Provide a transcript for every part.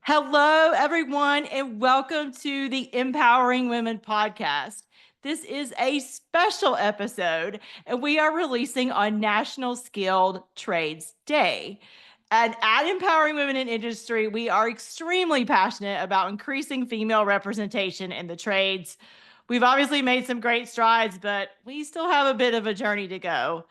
Hello, everyone, and welcome to the Empowering Women podcast. This is a special episode, and we are releasing on National Skilled Trades Day. And at Empowering Women in Industry, we are extremely passionate about increasing female representation in the trades. We've obviously made some great strides, but we still have a bit of a journey to go.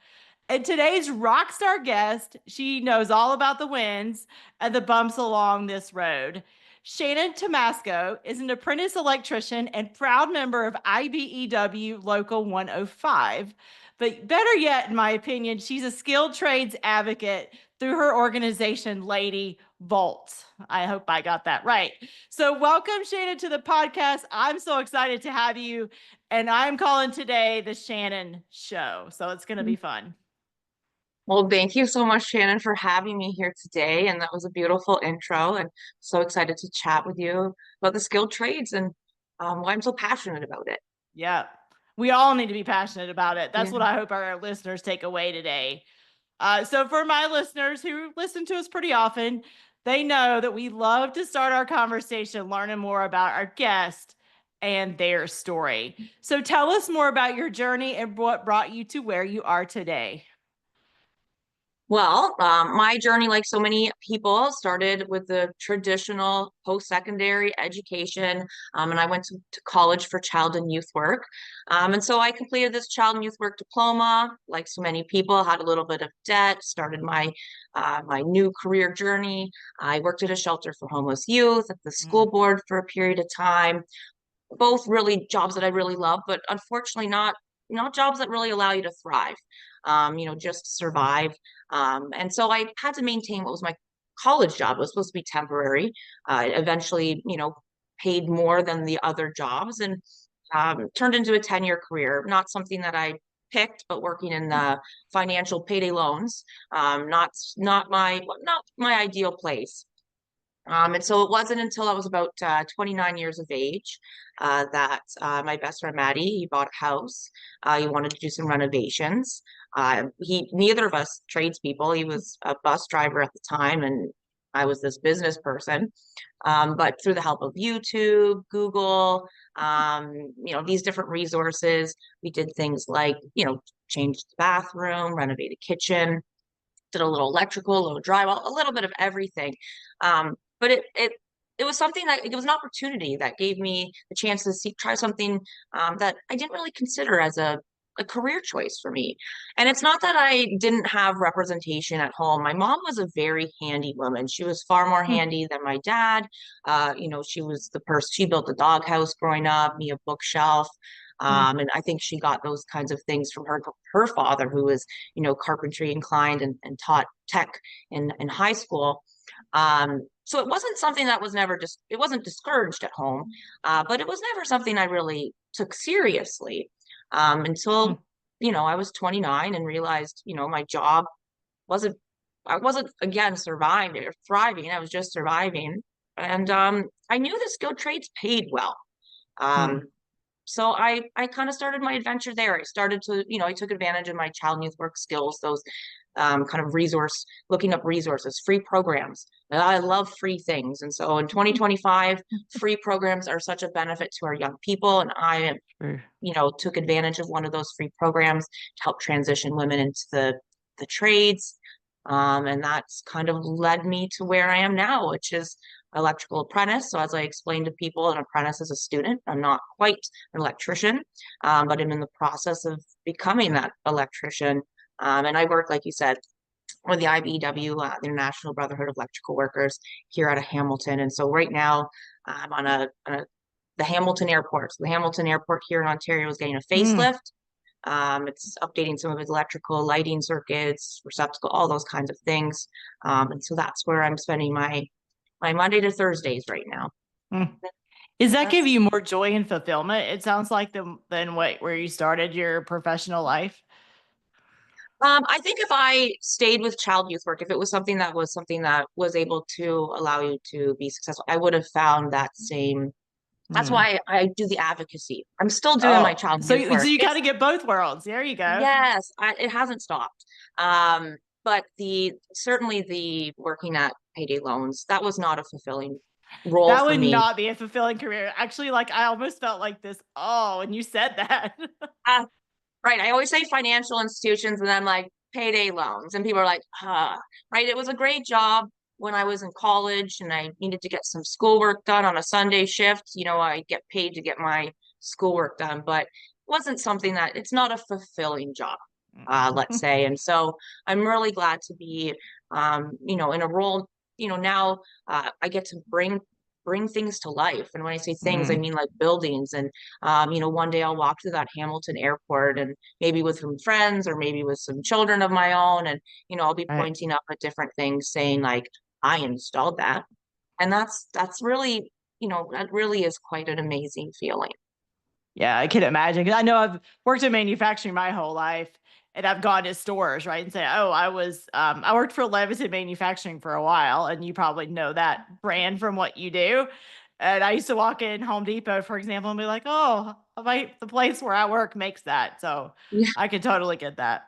And today's rock star guest, she knows all about the wins and the bumps along this road. Shannon Tymosko is an apprentice electrician and proud member of IBEW Local 105. But better yet, in my opinion, she's a skilled trades advocate through her organization, Lady Volt. I hope I got that right. So welcome, Shannon, to the podcast. I'm so excited to have you. And I'm calling today the Shannon Show. So it's going to be fun. Well, thank you so much, Shannon, for having me here today. And that was a beautiful intro. And so excited to chat with you about the skilled trades and why I'm so passionate about it. Yeah, we all need to be passionate about it. That's Yeah. what I hope our listeners take away today. So for my listeners who listen to us pretty often, they know that we love to start our conversation learning more about our guest and their story. So tell us more about your journey and what brought you to where you are today. Well, my journey, like so many people, started with the traditional post-secondary education, and I went to college for child and youth work. And so I completed this child and youth work diploma. Like so many people, had a little bit of debt, started my new career journey. I worked at a shelter for homeless youth, at the school board for a period of time. Both really jobs that I really love, but unfortunately not jobs that really allow you to thrive. Just to survive. And so I had to maintain what was my college job. It was supposed to be temporary. It eventually, paid more than the other jobs and turned into a 10-year career. Not something that I picked, but working in the financial payday loans. Not my ideal place. And so it wasn't until I was about 29 years of age that my best friend Maddie, he bought a house. He wanted to do some renovations. Neither of us tradespeople. He was a bus driver at the time, and I was this business person. But through the help of YouTube, Google, these different resources, we did things like, changed the bathroom, renovate a kitchen, did a little electrical, a little drywall, a little bit of everything. But it was something that it was an opportunity that gave me the chance to try something that I didn't really consider as a career choice for me. And it's not that I didn't have representation at home. My mom was a very handy woman. She was far more handy than my dad. She was the person, she built a doghouse growing up, me a bookshelf. And I think she got those kinds of things from her father, who was, carpentry inclined and taught tech in high school. So it wasn't something that was never just, it wasn't discouraged at home, but it was never something I really took seriously until, I was 29 and realized, my job I wasn't again surviving or thriving. I was just surviving. And I knew the skilled trades paid well. So I kind of started my adventure there. I started to, I took advantage of my child and youth work skills, those kind of looking up resources, free programs. I love free things. And so in 2025, free programs are such a benefit to our young people. And I, took advantage of one of those free programs to help transition women into the trades. And that's kind of led me to where I am now, which is Electrical Apprentice. So as I explained to people, an apprentice is a student. I'm not quite an electrician, but I'm in the process of becoming that electrician. And I work, like you said, with the IBEW, the International Brotherhood of Electrical Workers here out of Hamilton. And so right now I'm on the Hamilton Airport. So the Hamilton Airport here in Ontario is getting a facelift. It's updating some of its electrical lighting circuits, receptacle, all those kinds of things. And so that's where I'm spending my Monday to Thursdays right now. Does that give you more joy and fulfillment? It sounds like than where you started your professional life. I think if I stayed with child youth work, if it was something that was able to allow you to be successful, I would have found that same That's Mm. why I do the advocacy. I'm still doing my Oh, child so mentor. you got It's to get both worlds. There you go. yes, it hasn't stopped. But the certainly the working at payday loans, that was not a fulfilling role That for would me. not be a fulfilling career. Actually, like I almost felt like this. Oh, when you said that. Uh, right. I always say financial institutions, and I'm like payday loans, and people are like, right. It was a great job when I was in college, and I needed to get some schoolwork done on a Sunday shift. I get paid to get my schoolwork done, but it wasn't something that it's not a fulfilling job, let's say. And so I'm really glad to be, in a role. Now I get to bring things to life. And when I say things, I Mm, mean like buildings. And one day I'll walk through that Hamilton airport and maybe with some friends or maybe with some children of my own. And, I'll be right. pointing up at different things saying like, I installed that. And that's really, that really is quite an amazing feeling. Yeah, I can imagine. 'Cause I know I've worked in manufacturing my whole life, and I've gone to stores, right, and say, "Oh, I worked for Leviton Manufacturing for a while," and you probably know that brand from what you do. And I used to walk in Home Depot, for example, and be like, "Oh, the place where I work makes that." So I could totally get that.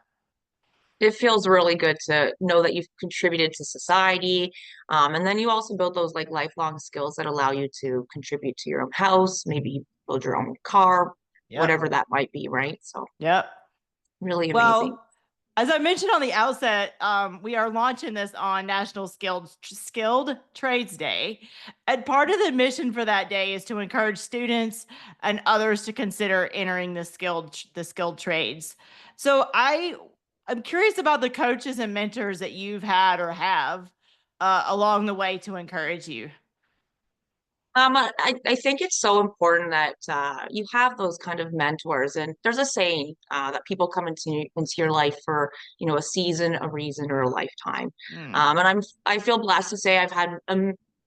It feels really good to know that you've contributed to society. And then you also build those like lifelong skills that allow you to contribute to your own house, maybe build your own car, Yep. whatever that might be, right? So Yep. really amazing. Well, as I mentioned on the outset, we are launching this on National Skilled Trades Day, and part of the mission for that day is to encourage students and others to consider entering the skilled trades. So I'm curious about the coaches and mentors that you've had or have along the way to encourage you. I think it's so important that you have those kind of mentors. And there's a saying that people come into your life for, a season, a reason, or a lifetime. Mm, And I feel blessed to say I've had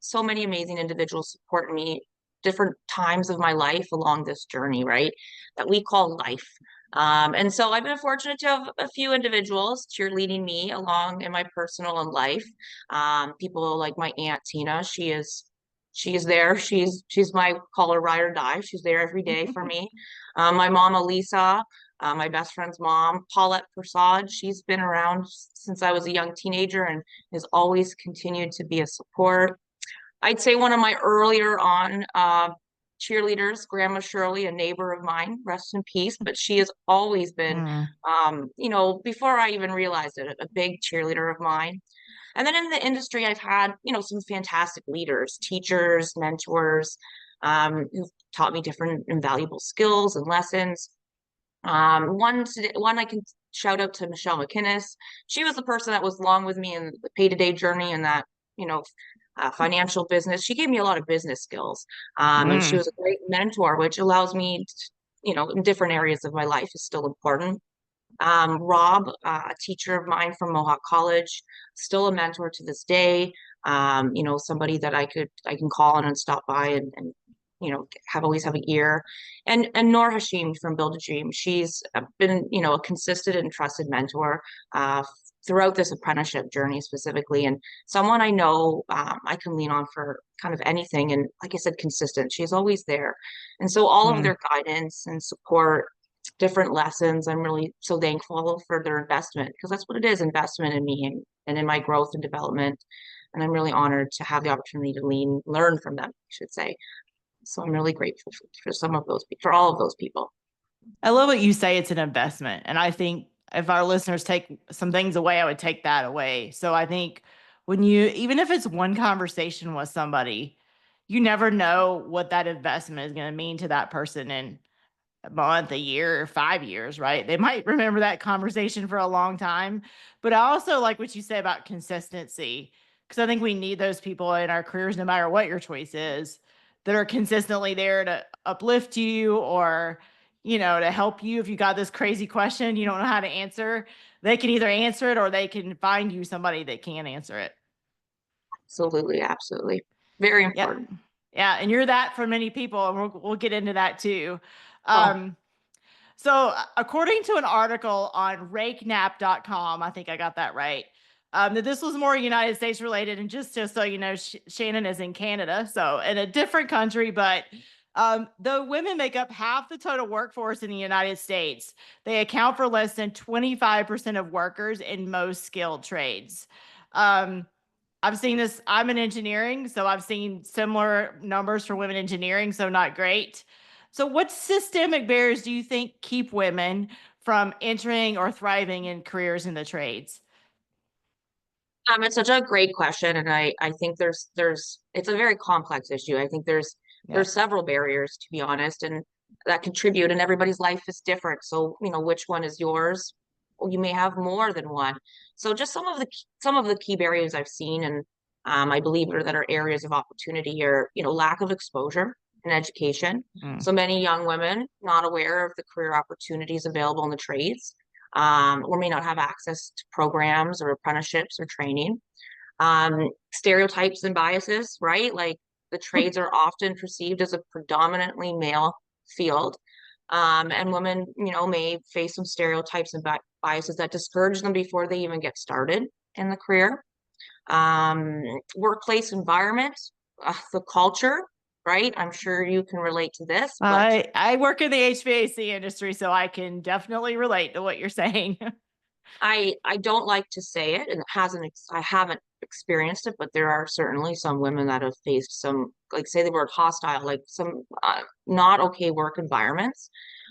so many amazing individuals support me different times of my life along this journey, right? That we call life. And so I've been fortunate to have a few individuals cheerleading me along in my personal and life. People like my Aunt Tina, she is there. She's my call her ride or die. She's there every day for me. My mom Elisa, my best friend's mom, Paulette Prasad. She's been around since I was a young teenager and has always continued to be a support. I'd say one of my earlier on cheerleaders, Grandma Shirley, a neighbor of mine, rest in peace, but she has always been, mm, before I even realized it, a big cheerleader of mine. And then in the industry, I've had, some fantastic leaders, teachers, mentors, who've taught me different invaluable skills and lessons. One I can shout out to Michelle McInnes. She was the person that was along with me in the pay-to-day journey and that, you know, financial business. She gave me a lot of business skills. And she mm, was a great mentor, which allows me, in different areas of my life is still important. Rob, a teacher of mine from Mohawk College, still a mentor to this day. Somebody that I can call on and stop by and have always have an ear. And Noor Hashim from Build a Dream. She's been, a consistent and trusted mentor throughout this apprenticeship journey specifically, and someone I know I can lean on for kind of anything. And like I said, consistent. She's always there. And so all of mm. their guidance and support different lessons. I'm really so thankful for their investment because that's what it is, investment in me and in my growth and development. And I'm really honored to have the opportunity to learn from them, I should say. So I'm really grateful for some of those, for all of those people. I love what you say. It's an investment. And I think if our listeners take some things away, I would take that away. So I think even if it's one conversation with somebody, you never know what that investment is going to mean to that person in a month, a year, or 5 years, right? They might remember that conversation for a long time. But I also like what you say about consistency, because I think we need those people in our careers, no matter what your choice is, that are consistently there to uplift you or, to help you if you got this crazy question you don't know how to answer. They can either answer it or they can find you somebody that can answer it. Absolutely, absolutely. Very Yeah. important. Yeah. And you're that for many people. And we'll get into that too. Oh, Um, So, according to an article on rakenap.com, I think I got that right, that this was more United States related. And just so you know, Shannon is in Canada, so in a different country, but Though women make up half the total workforce in the United States, they account for less than 25% of workers in most skilled trades. Um, I've seen this. I'm in engineering, so I've seen similar numbers for women engineering, so not great. So, what systemic barriers do you think keep women from entering or thriving in careers in the trades? It's such a great question, and I think there's it's a very complex issue. I think Yeah. there's several barriers, to be honest, and that contribute, and everybody's life is different. So, which one is yours? Well, you may have more than one. So just some of the key barriers I've seen, and I believe that are areas of opportunity are, lack of exposure and education. Mm. So many young women not aware of the career opportunities available in the trades, or may not have access to programs or apprenticeships or training. Stereotypes and biases, right? Like the trades are often perceived as a predominantly male field. And women, may face some stereotypes and biases that discourage them before they even get started in the career. Um, Workplace environment, the culture, right? I'm sure you can relate to this, but I work in the HVAC industry, so I can definitely relate to what you're saying. I don't like to say it, and I haven't experienced it, but there are certainly some women that have faced some, like, say the word hostile, like some not okay work environments.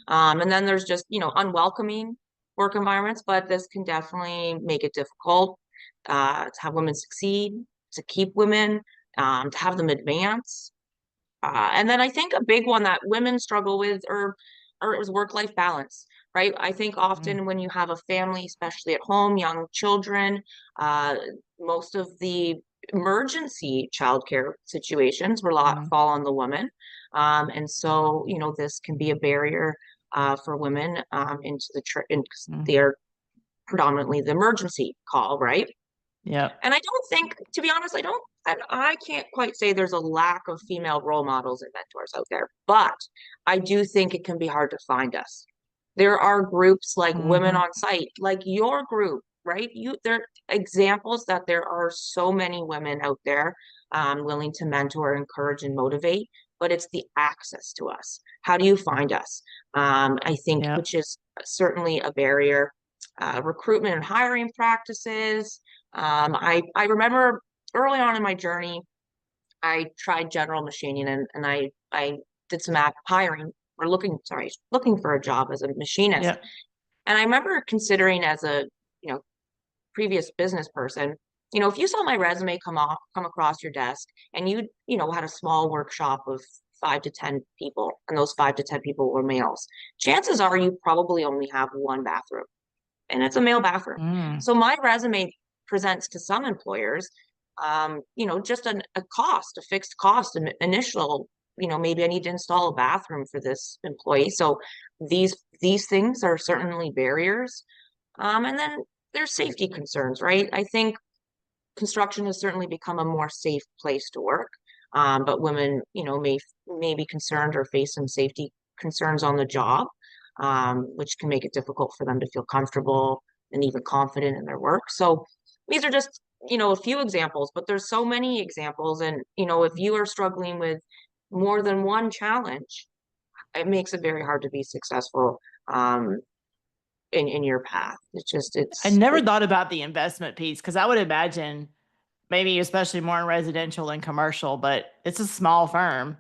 And then there's just, unwelcoming work environments, but this can definitely make it difficult to have women succeed, to keep women, to have them advance. And then I think a big one that women struggle with or is work-life balance, right? I think Mm. often when you have a family, especially at home, young children, uh, most of the emergency childcare situations Mm. fall on the woman. And so, this can be a barrier for women into Mm. they are predominantly the emergency call, right? Yep. And I don't think, to be honest, I can't quite say there's a lack of female role models and mentors out there, but I do think it can be hard to find us. There are groups like Women Hmm. on Site, like your group, right? There are examples that there are so many women out there willing to mentor, encourage, and motivate, but it's the access to us. How do you find us? I think, Yep. which is certainly a barrier. Recruitment and hiring practices, I remember early on in my journey, I tried general machining and I did some hiring or looking for a job as a machinist. Yep. And I remember considering as a, you know, previous business person, if you saw my resume come across your desk and had a small workshop of 5 to 10 people, and those 5 to 10 people were males, chances are you probably only have one bathroom and it's a male bathroom. Mm. So my resume presents to some employers, just a cost, a fixed cost, an initial, maybe I need to install a bathroom for this employee. So these things are certainly barriers. And then there's safety concerns, right? I think construction has certainly become a more safe place to work. But women, may be concerned or face some safety concerns on the job, which can make it difficult for them to feel comfortable and even confident in their work. So these are just, a few examples, but there's so many examples. And, if you are struggling with more than one challenge, it makes it very hard to be successful in your path. It's just, I never thought about the investment piece because I would imagine maybe especially more in residential and commercial, but it's a small firm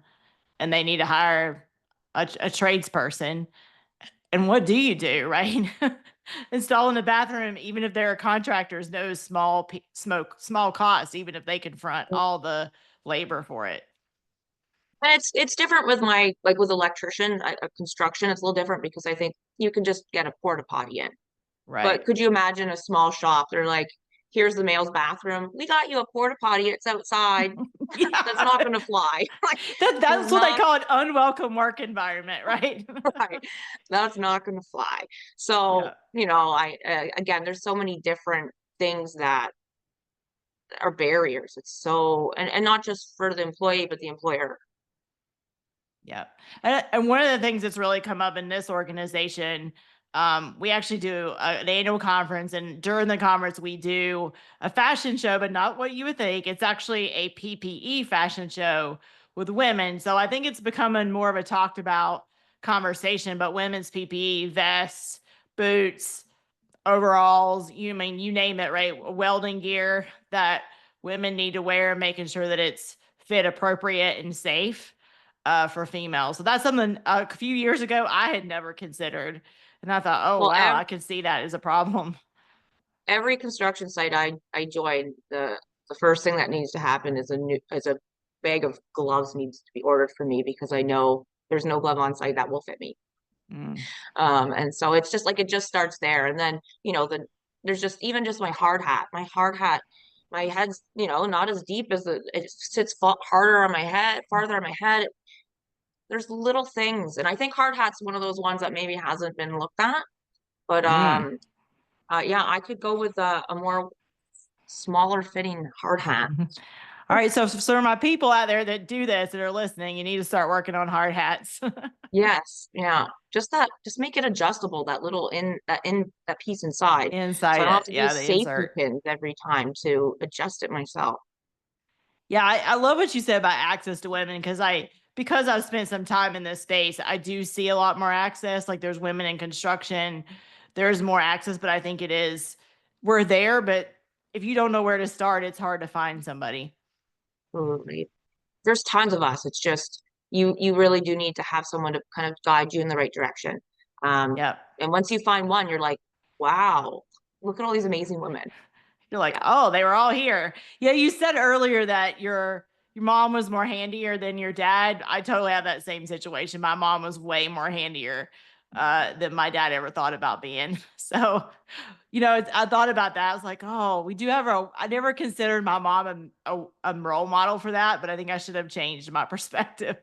and they need to hire a tradesperson. And what do you do, right? Installing a bathroom, even if there are contractors, no small costs, even if they confront all the labor for it. And it's different with with electrician, construction. It's a little different because I think you can just get a porta potty in. But Right. could you imagine a small shop? They're like, "Here's the male's bathroom. We got you a porta potty. It's outside." That's Yeah. not going to fly. Like, That's it's what they not call an unwelcome work environment, right? right. That's not going to fly. So, Yeah. I again, there's so many different things that are barriers. It's so, and not just for the employee, but the employer. Yeah. And one of the things that's really come up in this organization, we actually do an annual conference, and during the conference, we do a fashion show, but not what you would think. It's actually a PPE fashion show with women. So I think it's becoming more of a talked about conversation, but women's PPE, vests, boots, overalls, you name it, right? Welding gear that women need to wear, making sure that it's fit appropriate and safe for females. So that's something a few years ago I had never considered. And I thought, oh, Well, wow, I can see that as a problem. every construction site I join, the first thing that needs to happen is a bag of gloves needs to be ordered for me because I know there's no glove on site that will fit me. Mm. And so it's just like it just starts there. And then, there's just even just my hard hat. My head's, not as deep as it sits harder on my head, farther on my head. There's little things. And I think hard hat's one of those ones that maybe hasn't been looked at. But Mm. yeah, I could go with a more smaller fitting hard hat. All right, so for my people out there that do this that are listening, you need to start working on hard hats. Yes, yeah. Just make it adjustable, that piece inside. So I Inside don't have it. to Yeah, use the safety insert. pins every time to adjust it myself. Yeah, I love what you said about access to women because I've spent some time in this space, I do see a lot more access. Like there's women in construction, there's more access, but I think we're there, but if you don't know where to start, it's hard to find somebody. Absolutely. There's tons of us. It's just you really do need to have someone to kind of guide you in the right direction. Um, Yep. and once you find one, you're like, wow, look at all these amazing women. You're like, Yeah. oh, they were all here. Yeah, you said earlier that your mom was more handier than your dad. I totally have that same situation. My mom was way more handier than my dad ever thought about being. So, I thought about that. I was like, oh, we do have I never considered my mom a role model for that, but I think I should have changed my perspective.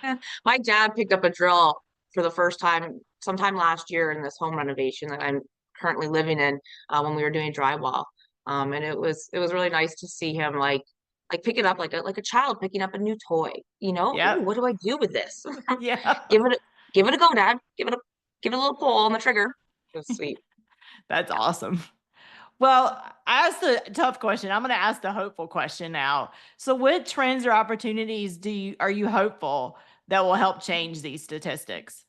Yeah. My dad picked up a drill for the first time sometime last year in this home renovation that I'm currently living in when we were doing drywall. And it was really nice to see him like pick it up like a child picking up a new toy. Ooh, Yep. what do I do with this? Yeah. Give it a go, Dad. Give it a little pull on the trigger. It was sweet. That's awesome. Well, I asked the tough question. I'm going to ask the hopeful question now. So, what trends or opportunities are you hopeful that will help change these statistics?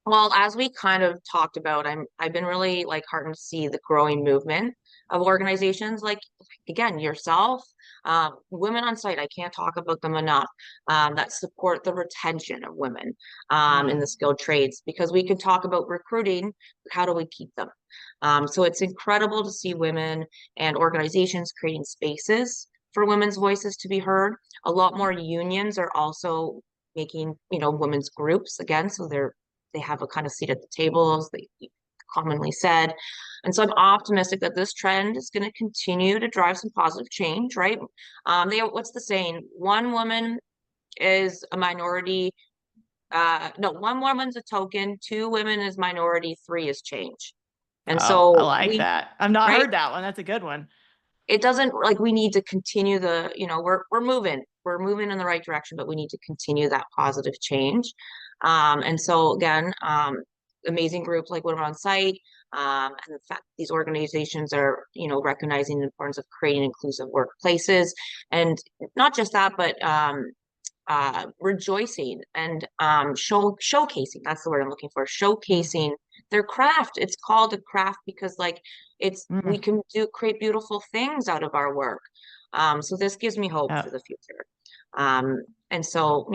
Well, as we kind of talked about, I've been really like heartened to see the growing movement of organizations like again yourself, women on site. I can't talk about them enough. That support the retention of women in Mm. the skilled trades because we could talk about recruiting, but how do we keep them? So it's incredible to see women and organizations creating spaces for women's voices to be heard. A lot more unions are also making women's groups again, so they have a kind of seat at the table, as they commonly said. And so I'm optimistic that this trend is going to continue to drive some positive change, right? What's the saying? One woman is a minority. No, one woman's a token, two women is minority, three is change. And Oh, I so like that. I've not right? heard that one. That's a good one. It doesn't like we need to continue we're moving in the right direction, but we need to continue that positive change. And so again, amazing groups like Women on Site, and the fact these organizations are, recognizing the importance of creating inclusive workplaces, and not just that, but rejoicing and showcasing. That's the word I'm looking for. Mm. Showcasing their craft. It's called a craft because like we Mm. can create beautiful things out of our work. So this gives me hope Yeah. for the future. Um, and so,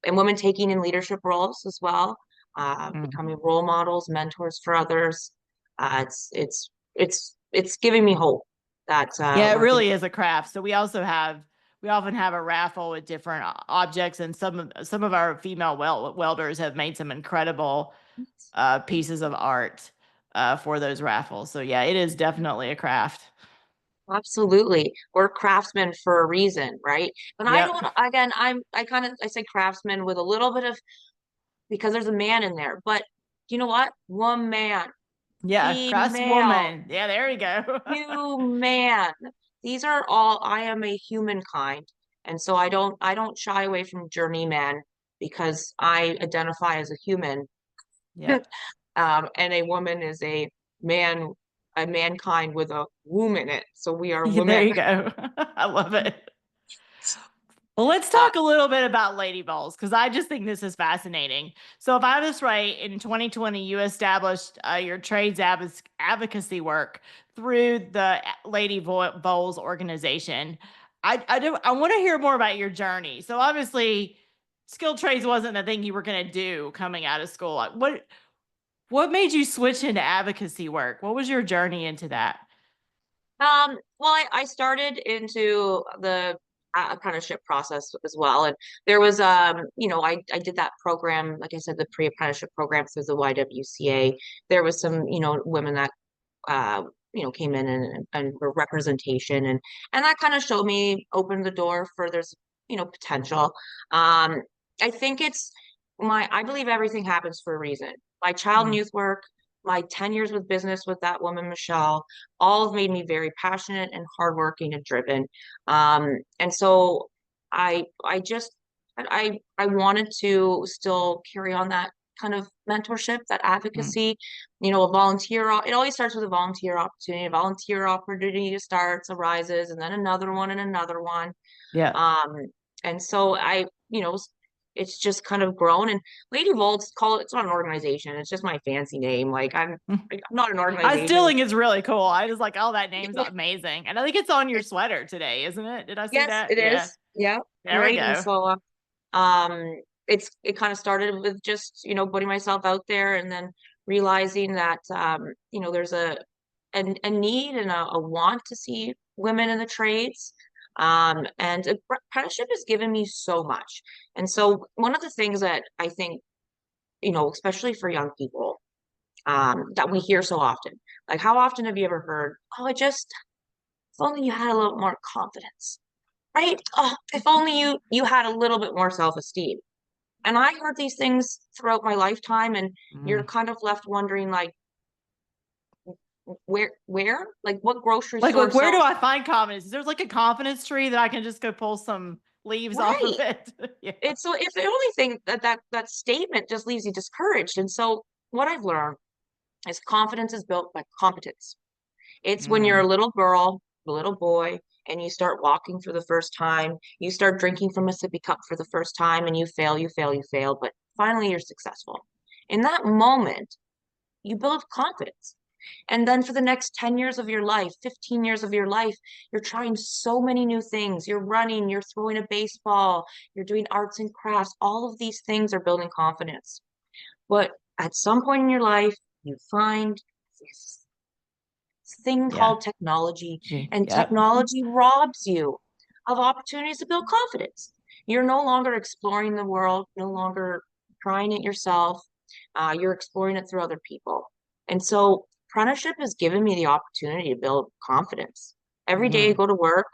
and women taking in leadership roles as well, Mm. becoming role models, mentors for others. It's giving me hope that Yeah, it we're really is a craft. So we often have a raffle with different objects, and some of our female welders have made some incredible pieces of art for those raffles. So yeah, it is definitely a craft. absolutely. We're craftsmen for a reason, right? And I Yep. don't, again, I say craftsman with a little bit of, because there's a man in there, but you know what? One man, Yeah, female, craftswoman. Yeah, there you go. human. These are I am a humankind. And so I don't shy away from journeyman because I identify as a human. Yep. And a woman is man, a mankind with a womb in it. So we are Yeah, there women. you go. I love it. Well, let's Uh, talk a little bit about Lady Bowls because I just think this is fascinating. So, if I was right, in 2020, you established your trades advocacy work through the Bowls organization. I want to hear more about your journey. So, obviously, skilled trades wasn't the thing you were going to do coming out of school. Like, what made you switch into advocacy work? What was your journey into that? well, I started into the apprenticeship process as well. And there was, I did that program, like I said, the pre-apprenticeship program through the YWCA. There was some, women that, uh, came in and were representation and that kind of showed me, opened the door for there's, potential. Um, I think I believe everything happens for a reason. My child and Mm, youth work, my 10 years with business with that woman, Michelle, all have made me very passionate and hardworking and driven. And so I just I wanted to still carry on that kind of mentorship, that mm. advocacy, it always starts with a volunteer opportunity. A volunteer opportunity starts, arises, and then another one and another one. Yeah. Um, and so it's just kind of grown. And Lady Volts it's not an organization. It's just my fancy name. I'm not an I organization. stealing is really cool. I just like, oh, that name's amazing. And I think it's on your sweater today, isn't it? Did I see Yes, that? it Yeah. is. Yeah, There we right. And go. so it kind of started with just, putting myself out there and then realizing that there's a need and a want to see women in the trades. And apprenticeship has given me so much. And so one of the things that I think, especially for young people, that we hear so often, like how often have you ever heard, oh, if only you had a little more confidence, right? Oh, if only you had a little bit more self-esteem. And I heard these things throughout my lifetime, and you're Mm. kind of left wondering, like, where, like, what grocery store Like, where do sells? I find confidence? Is there's like a confidence tree that I can just go pull some leaves off of Right. it? Yeah. And so, if the only thing that statement just leaves you discouraged, and so what I've learned is confidence is built by competence. It's when you're Mm. a little girl, a little boy, and you start walking for the first time, you start drinking from a sippy cup for the first time, and you fail, you fail, you fail, but finally you're successful. In that moment, you build confidence. And then for the next 10 years of your life, 15 years of your life, you're trying so many new things. You're running, you're throwing a baseball, you're doing arts and crafts. All of these things are building confidence. But at some point in your life, you find this thing Yeah. called technology, Gee. and Yep. technology robs you of opportunities to build confidence. You're no longer exploring the world, no longer trying it yourself. You're exploring it through other people. And so apprenticeship has given me the opportunity to build confidence. Every day I Mm. go to work,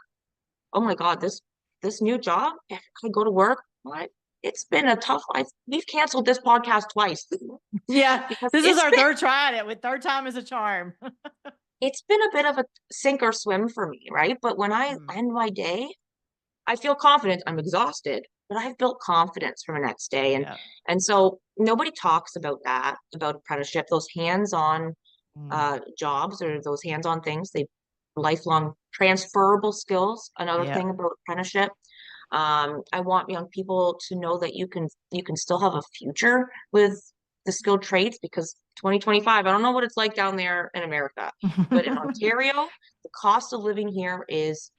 oh my God, this new job, if I go to work, what? It's been a tough life. We've canceled this podcast twice Yeah. because This is our third try at it with third time is a charm. it's been a bit of a sink or swim for me, right? But when I Mm. end my day, I feel confident. I'm exhausted, but I've built confidence for the next day. And Yeah. so nobody talks about that, about apprenticeship, those hands-on Mm. jobs or those hands-on things, they lifelong transferable skills. Another Yeah. thing about apprenticeship. I want young people to know that you can still have a future with the skilled trades because 2025, I don't know what it's like down there in America, but in Ontario, the cost of living here is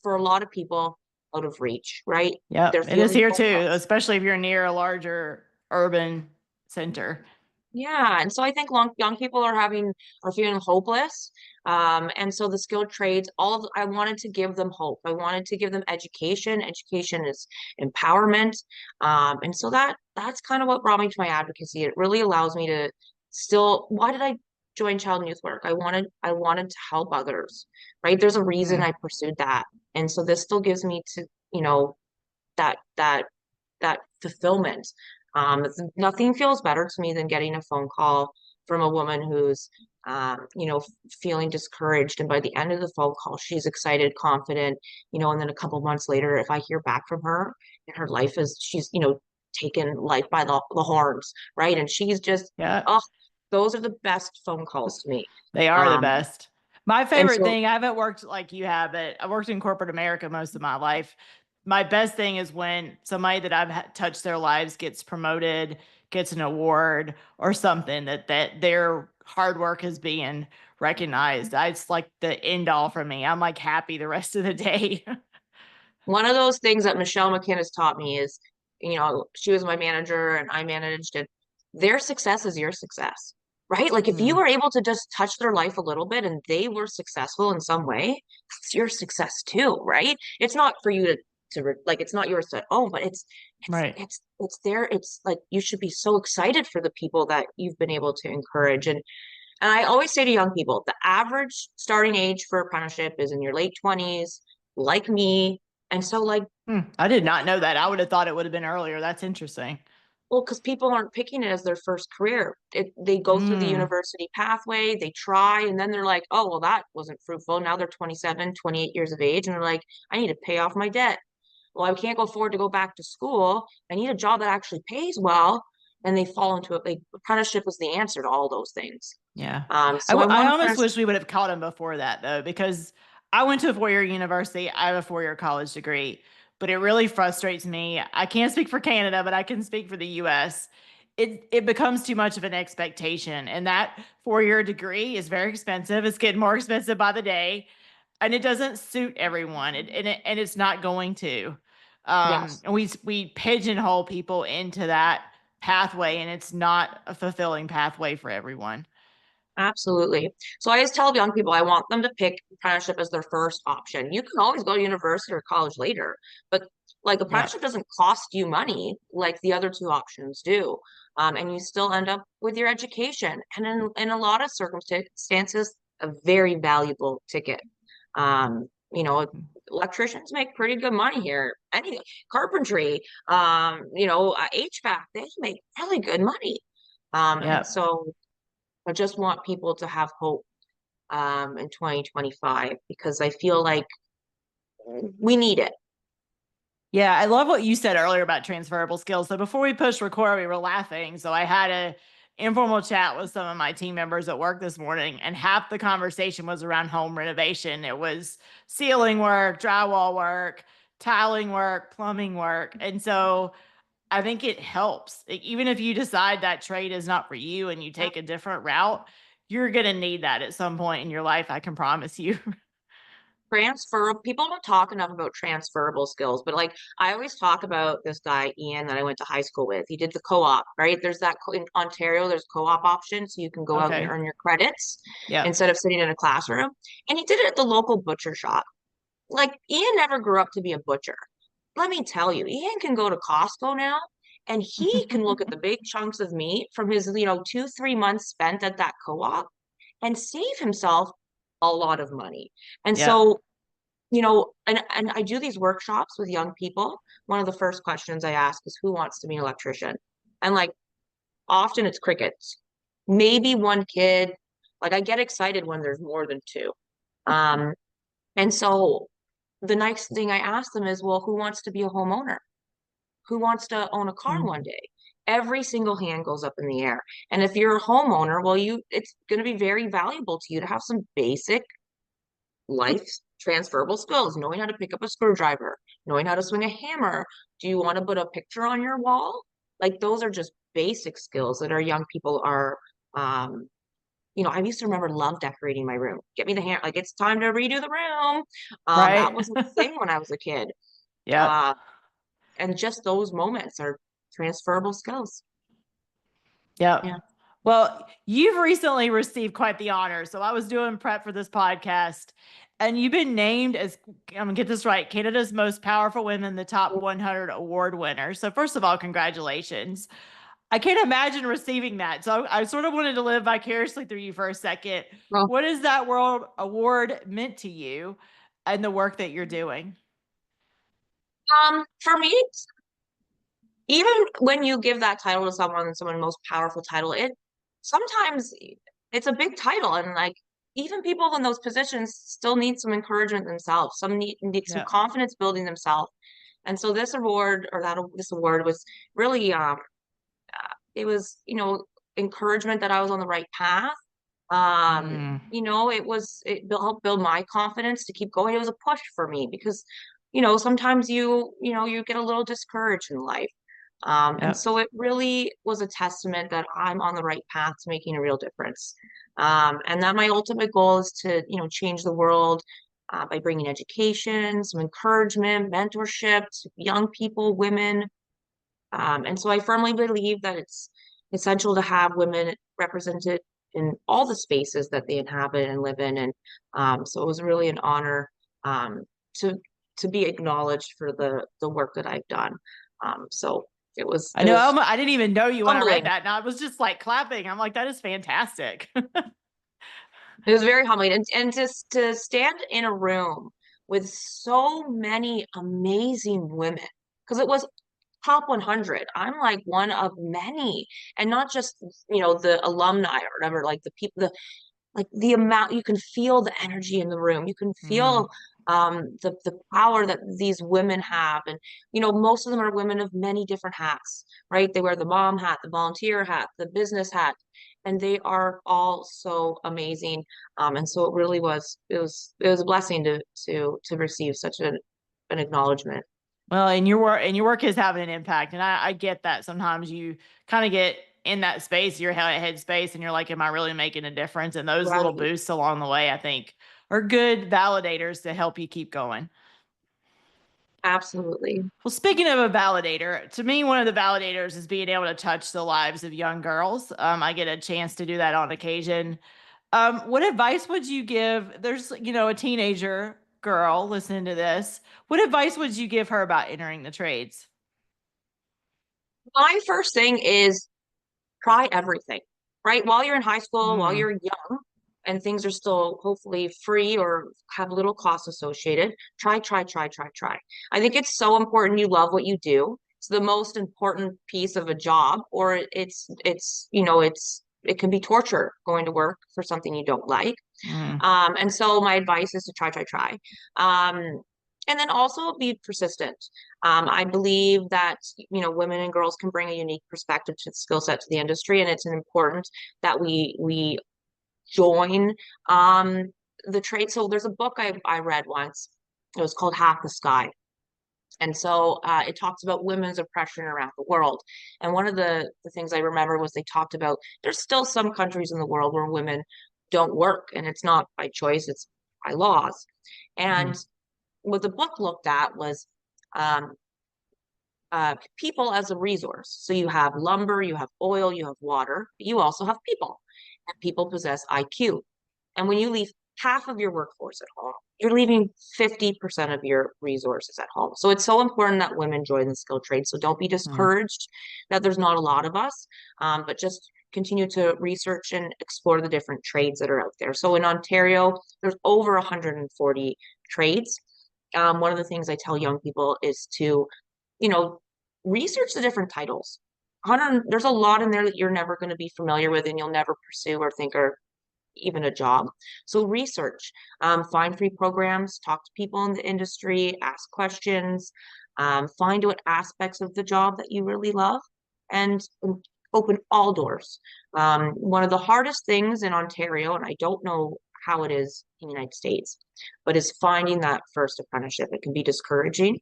for a lot of people out of reach, right? They're Yep. It is feeling here too, hopeless. especially if you're near a larger urban center. Yeah, and so I think young people are feeling hopeless. And so the skilled trades, I wanted to give them hope. I wanted to give them education. Education is empowerment. And so that's kind of what brought me to my advocacy. It really allows me to still, why did I join child and youth work? I wanted to help others, right? There's a reason Mm. I pursued that. And so this still gives me you know, that that that fulfillment. Nothing feels better to me than getting a phone call from a woman who's feeling discouraged, and by the end of the phone call, she's excited, confident, and then a couple months later, if I hear back from her, and her life is she's taken life by the horns, right? And she's just Yeah. oh, those are the best phone calls to me. They are the Um, best. My and favorite so thing, I haven't worked like you have, but I worked in corporate America most of my life. my best thing is when somebody that touched their lives gets promoted, gets an award or something that their hard work is being recognized. It's like the end all for me. I'm like happy the rest of the day. One of those things that Michelle McKinn has taught me is, she was my manager and I managed it. Their success is your success, right? Like if you Mm, were able to just touch their life a little bit and they were successful in some way, that's your success too, right? It's not for you to like it's not yours to own, but it's right. it's it's there. It's like you should be so excited for the people that you've been able to encourage. And I always say to young people, the average starting age for apprenticeship is in your late 20s, like me. And so, like, I did not know that. I would have thought it would have been earlier. That's interesting. well, because people aren't picking it as their first career. They go through the Mm, university pathway, they try, and then they're like, oh, well, that wasn't fruitful. Now they're 27, 28 years of age, and they're like, I need to pay off my debt. Well, I can't go afford to go back to school. I need a job that actually pays well. And they fall into it. Like, apprenticeship was the answer to all those things. yeah. So I I want almost to wish we would have caught him before that, though, because I went to a 4-year university. I have a 4-year college degree, but it really frustrates me. I can't speak for Canada, but I can speak for the US. It becomes too much of an expectation, and that 4-year degree is very expensive. It's getting more expensive by the day, and it doesn't suit everyone, and it's not going to. yes. And we pigeonhole people into that pathway, and it's not a fulfilling pathway for everyone. Absolutely. So I always tell young people I want them to pick apprenticeship as their first option. You can always go to university or college later, but like Yeah. apprenticeship doesn't cost you money like the other two options do. And you still end up with your education. And in a lot of circumstances, a very valuable ticket. Electricians make pretty good money here. Any carpentry, HVAC, they make really good money. And Yeah. so I just want people to have hope in 2025 because I feel like we need it. Yeah, I love what you said earlier about transferable skills. So before we pushed record, we were laughing. So I had a informal chat with some of my team members at work this morning, and half the conversation was around home renovation. It was ceiling work, drywall work, tiling work, plumbing work. And so I think it helps. Even if you decide that trade is not for you and you take a different route, you're going to need that at some point in your life. I can promise you. People don't talk enough about transferable skills, but like I always talk about this guy, Ian, that I went to high school with. He did the co-op, right? There's in Ontario, there's co-op option, so you can go out and Okay. earn your credits Yep. instead of sitting in a classroom. And he did it at the local butcher shop. Like Ian never grew up to be a butcher. Let me tell you, Ian can go to Costco now and he can look at the big chunks of meat from his, 2, 3 months spent at that co-op and save himself a lot of money. And Yep. so, and I do these workshops with young people. One of the first questions I ask is who wants to be an electrician? And like often it's crickets. Maybe one kid, like I get excited when there's more than two. Um, and so the next thing I ask them is, well, who wants to be a homeowner? Who wants to own a car one Mm. day? Every single hand goes up in the air. And if you're a homeowner, well, it's going to be very valuable to you to have some basic life transferable skills, knowing how to pick up a screwdriver, knowing how to swing a hammer. Do you want to put a picture on your wall? Like those are just basic skills that our young people are um, I used to remember love decorating my room. Get me the hand, like it's time to redo the room. That Right. was a thing when I was a kid. Yep. Uh, and just those moments are transferable skills. Yep. Yeah. Well, you've recently received quite the honor. So I was doing prep for this podcast, and you've been named as, I'm gonna get this right, Canada's most powerful women, the top 100 award winner. So first of all, congratulations. I can't imagine receiving that. So I sort of wanted to live vicariously through you for a second. Well, What has that world award meant to you and the work that you're doing? for me, even when you give that title to someone most powerful title, it sometimes it's a big title, and like even people in those positions still need some encouragement themselves. Some need some Yeah. confidence building themselves. And so this award was really it was encouragement that I was on the right path. Mm, It helped build my confidence to keep going. It was a push for me because sometimes you get a little discouraged in life. And Yep. so it really was a testament that I'm on the right path to making a real difference. And that my ultimate goal is to, change the world by bringing education, some encouragement, mentorship to young people, women. And so I firmly believe that it's essential to have women represented in all the spaces that they inhabit and live in. And so it was really an honor um, to to be acknowledged for the work that I've done. So it was I it know. was I didn't even know you when I read humbling. that. And I was just like clapping. I'm like, that is fantastic. It was very humbling, and just to stand in a room with so many amazing women, because it was top 100. I'm like one of many, and not just the alumni or whatever, like the people, like the amount you can feel the energy in the room. You can Mm, feel the power that these women have. And most of them are women of many different hats, right? They wear the mom hat, the volunteer hat, the business hat, and they are all so amazing. And so it really was a blessing to receive such an acknowledgement. well, and your work is having an impact, and I get that. Sometimes you kind of get in that space, your head space, and you're like, "Am I really making a difference?" And those little Right. boosts along the way, I think, are good validators to help you keep going. Absolutely. Well, speaking of a validator, to me, one of the validators is being able to touch the lives of young girls. I get a chance to do that on occasion. What advice would you give? There's, a teenager girl listening to this. What advice would you give her about entering the trades? My first thing is try everything, right? While you're in high school, while Mm, you're young, and things are still hopefully free or have little costs associated, try, try, try, try, try. I think it's so important you love what you do. It's the most important piece of a job, or it can be torture going to work for something you don't like. mm. And so my advice is to try, try, try. And then also be persistent. I believe that, women and girls can bring a unique perspective to the skill set to the industry, and it's important that we join the trade. So there's a book I read once. It was called Half the Sky. And so it talks about women's oppression around the world. And one of the things I remember was they talked about there's still some countries in the world where women don't work, and it's not by choice, it's by laws. And Mhm. what the book looked at was um, people as a resource. So you have lumber, you have oil, you have water, but you also have people, and people possess IQ. And when you leave half of your workforce at home, you're leaving 50% of your resources at home. So it's so important that women join the skilled trade. So don't be Mm. discouraged that there's not a lot of us, but just continue to research and explore the different trades that are out there. So in Ontario, there's over 140 trades. One of the things I tell young people is to, you know, research the different titles. There's a lot in there that you're never going to be familiar with and you'll never pursue or think are even a job. So research, find free programs, talk to people in the industry, ask questions, find what aspects of the job that you really love, and open all doors. One of the hardest things in Ontario, and I don't know how it is in the United States, but is finding that first apprenticeship. It can be discouraging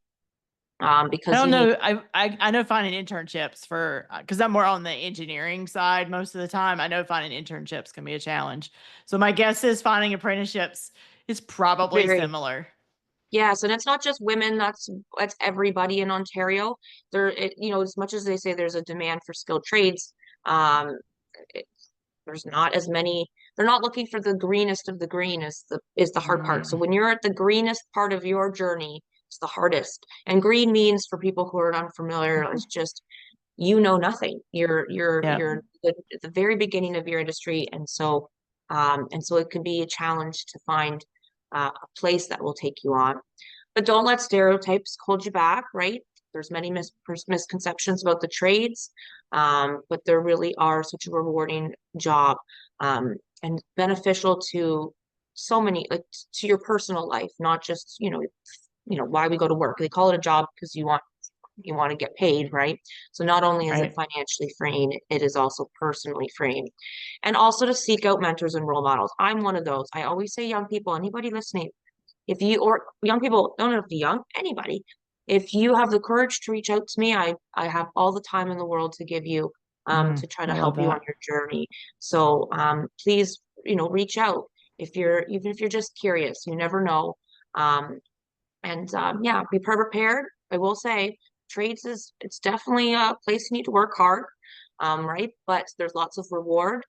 I because don't you need know. I know finding internships for because I'm more on the engineering side most of the time. I know finding internships can be a challenge. So my guess is finding apprenticeships is probably very. similar. Yes, and it's not just women, that's everybody in Ontario. As much as they say there's a demand for skilled trades, um, it, there's not as many, they're not looking for the greenest of the green is the hard part. So Mm, when you're at the greenest part of your journey, it's the hardest. And green means for people who are unfamiliar, it's just you know nothing. You're you're yeah. you're at the very beginning of your industry, and so it can be a challenge to find a place that will take you on. But don't let stereotypes hold you back, right? There's many misconceptions about the trades, but there really are such a rewarding job and beneficial to so many, like to your personal life, not just why we go to work. They call it a job because you want to get paid, right? So not only is it Right. financially freeing, it is also personally freeing. And also to seek out mentors and role models. I'm one of those. I always say, young people, anybody listening, If you, or young people, don't have to be young, anybody, if you have the courage to reach out to me, I have all the time in the world to give you, to try I to love help you on that. your journey. So, please, reach out if you're, even if you're just curious, you never know. Um, yeah, be prepared. I will say trades is, it's definitely a place you need to work hard, right? But there's lots of reward.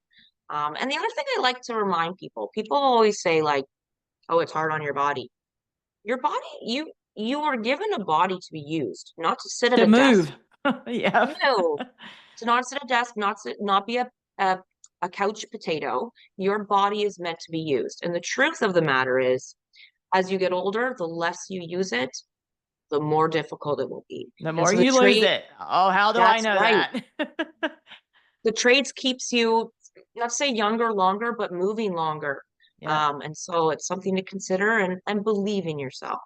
And the other thing I like to remind people, people always say like, oh, it's hard on your body. Your body, you were given a body to be used, not to sit at To a desk. move. Yep. No, to not sit at a desk, not be a a couch potato. Your body is meant to be used. And the truth of the matter is, as you get older, the less you use it, the more difficult it will be. The And more so the you lose trade, it. Oh, how do I that's know right. that? The trades keeps you, let's say younger longer, but moving longer. Yep. And so it's something to consider, and believe in yourself.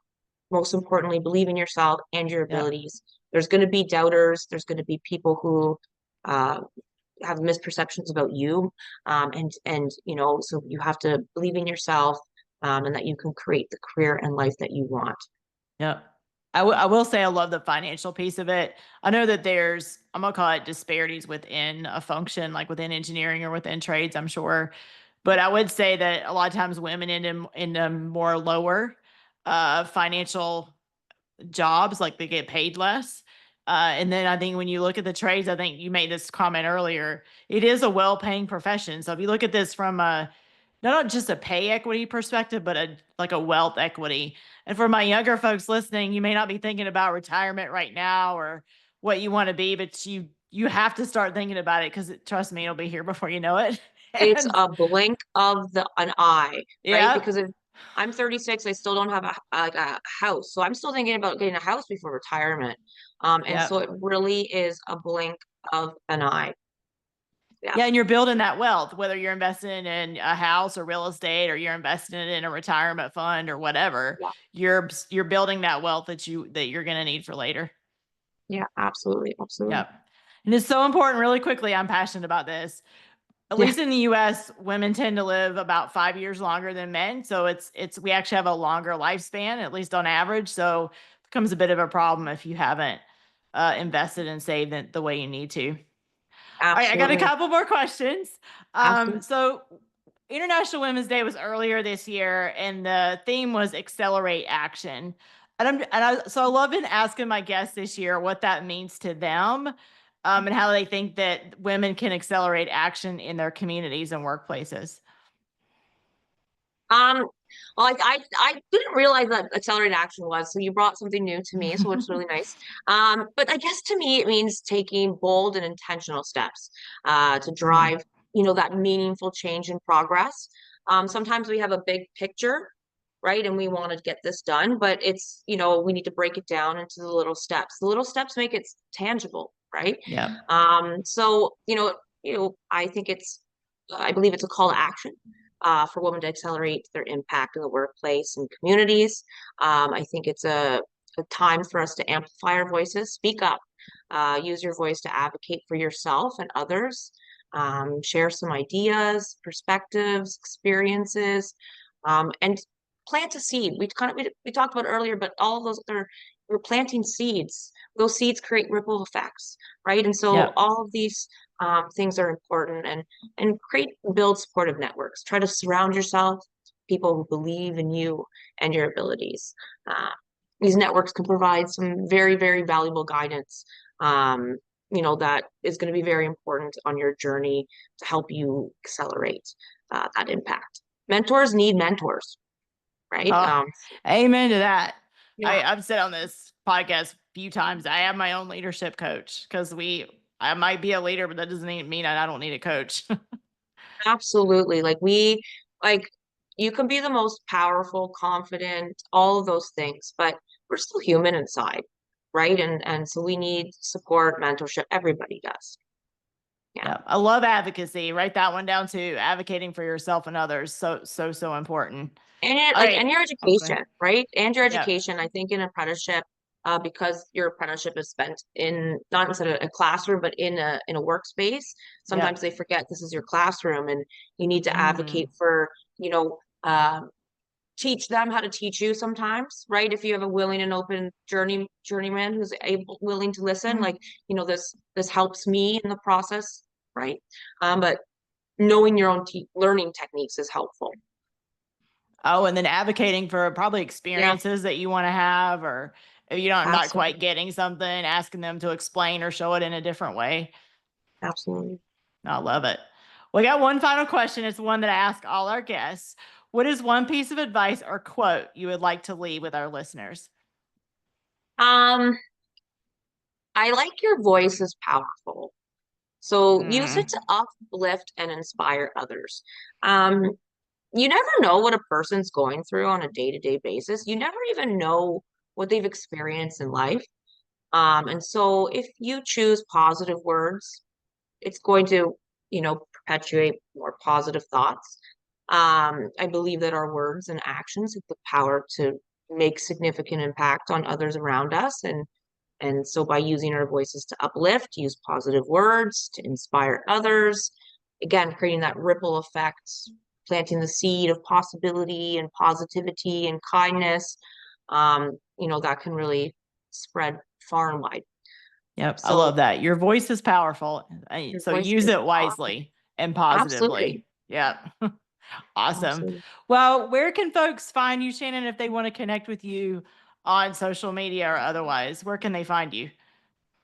Most importantly, believe in yourself and your Yep. abilities. There's going to be doubters. There's going to be people who uh, have misperceptions about you. And so you have to believe in yourself, and that you can create the career and life that you want. Yep. I will say I love the financial piece of it. I know that there's, I'm gonna call it disparities within a function, like within engineering or within trades, I'm sure. But I would say that a lot of times women in more lower financial jobs, like they get paid less. And then I think when you look at the trades, I think you made this comment earlier, it is a well-paying profession. So if you look at this from a not just a pay equity perspective, but a like a wealth equity. And for my younger folks listening, you may not be thinking about retirement right now or what you want to be, but you have to start thinking about it because trust me, it'll be here before you know it. It's And a blink of an eye, right? yeah, Because if I'm 36, I still don't have like a house. So I'm still thinking about getting a house before retirement. And yeah. so it really is a blink of an eye. Yeah. Yeah, and you're building that wealth, whether you're investing in a house or real estate, or you're investing it in a retirement fund or whatever. Yeah. You're building that wealth that you're going to need for later. Yeah, absolutely. Absolutely. Yep. And it's so important. Really quickly, I'm passionate about this. At Yeah, least in the U.S., women tend to live about 5 years longer than men. So it's we actually have a longer lifespan, at least on average. So it becomes a bit of a problem if you haven't invested and saved it the way you need to. All right, I got a absolutely. couple more questions. Absolutely. So International Women's Day was earlier this year, and the theme was accelerate action. So I love in asking my guests this year what that means to them, and how they think that women can accelerate action in their communities and workplaces. Um, well, I didn't realize that accelerated action was, so you brought something new to me, so it's really nice. But I guess to me it means taking bold and intentional steps to Mm, drive, that meaningful change and progress. Sometimes we have a big picture, right? And we want to get this done, but it's, we need to break it down into the little steps. The little steps make it tangible, right? yeah, So, I think I believe it's a call to action for women to accelerate their impact in the workplace and communities. I think it's a time for us to amplify our voices, speak up, use your voice to advocate for yourself and others, share some ideas, perspectives, experiences, and plant a seed. We talked about earlier, but all of those we're planting seeds. Those seeds create ripple effects, right? And so yeah, all of these things are important, and build supportive networks. Try to surround yourself with people who believe in you and your abilities. Uh, these networks can provide some very, very valuable guidance. That is going to be very important on your journey to help you accelerate that impact. Mentors need mentors, right? oh, amen to that. Yeah, I've said on this podcast a few times I have my own leadership coach because I might be a leader, but that doesn't mean I don't need a coach. absolutely. Like you can be the most powerful, confident, all of those things, but we're still human inside, right? And so we need support, mentorship. Everybody does. Yeah. Yeah, I love advocacy. Write that one down too. Advocating for yourself and others. So important. All right. And your Okay. education, right? And your Yeah. education, I think in apprenticeship, because your apprenticeship is spent in not instead of a classroom, but in a workspace, Yeah. sometimes they forget this is your classroom, and you need to Mm. advocate for, you know, um teach them how to teach you sometimes, right? If you have a willing and open journeyman who's willing to listen, like, Mhm. this helps me in the process, right? But knowing your own learning techniques is helpful. Oh, and then advocating for probably Yeah, experiences that you want to have, or if you don't not quite absolutely. getting something, asking them to explain or show it in a different way. Absolutely. I love it. We got one final question. It's one that I ask all our guests. What is one piece of advice or quote you would like to leave with our listeners? Um, I like your voice is powerful. So use it Mm, to uplift and inspire others. Um, you never know what a person's going through on a day-to-day basis. You never even know what they've experienced in life. And so if you choose positive words, it's going to, perpetuate more positive thoughts. I believe that our words and actions have the power to make significant impact on others around us. And so by using our voices to uplift, use positive words to inspire others, again, creating that ripple effect, planting the seed of possibility and positivity and kindness, that can really spread far and wide. yep, I So love that. Your voice is powerful. your So voice use is it powerful. wisely and Absolutely. positively. Yep. Awesome. Absolutely. Well, where can folks find you, Shannon, if they want to connect with you on social media or otherwise? Where can they find you?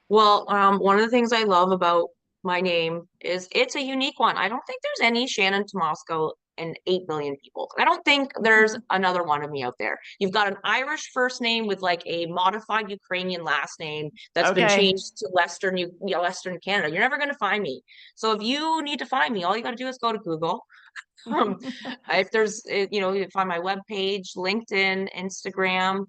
Well, one of the things I love about my name is it's a unique one. I don't think there's any Shannon Tymosko and 8 billion people. I don't think there's another one of me out there. You've got an Irish first name with like a modified Ukrainian last name that's been Okay. changed to Western Canada. You're never going to find me. So if you need to find me, all you got to do is go to Google. Um, if there's, you find my webpage, LinkedIn, Instagram,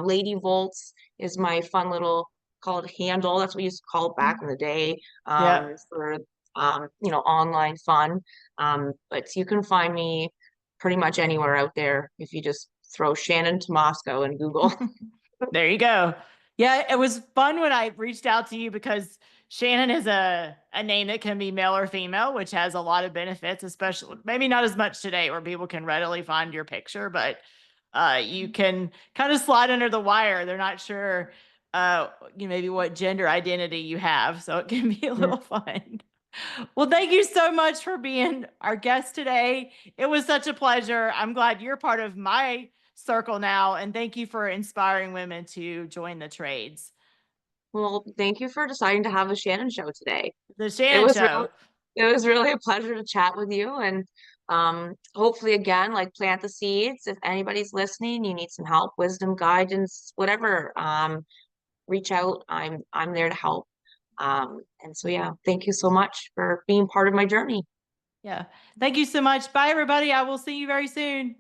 Lady Volts is my fun little called handle. That's what we used to call it back in the day, Yep. for, online fun. But you can find me pretty much anywhere out there if you just throw Shannon Tomasco in Google. There you go. Yeah, it was fun when I reached out to you because Shannon is a name that can be male or female, which has a lot of benefits, especially maybe not as much today where people can readily find your picture, but you can kind of slide under the wire. They're not sure maybe what gender identity you have. So it can be a Yeah. little fun. Well, thank you so much for being our guest today. It was such a pleasure. I'm glad you're part of my circle now. And thank you for inspiring women to join the trades. Well, thank you for deciding to have the Shannon show today. The It Shannon was real Show. it was really a pleasure to chat with you, and hopefully again, like, plant the seeds. If anybody's listening, you need some help, wisdom, guidance, whatever, reach out. I'm there to help. And so yeah, thank you so much for being part of my journey. Yeah. Thank you so much. Bye, everybody. I will see you very soon.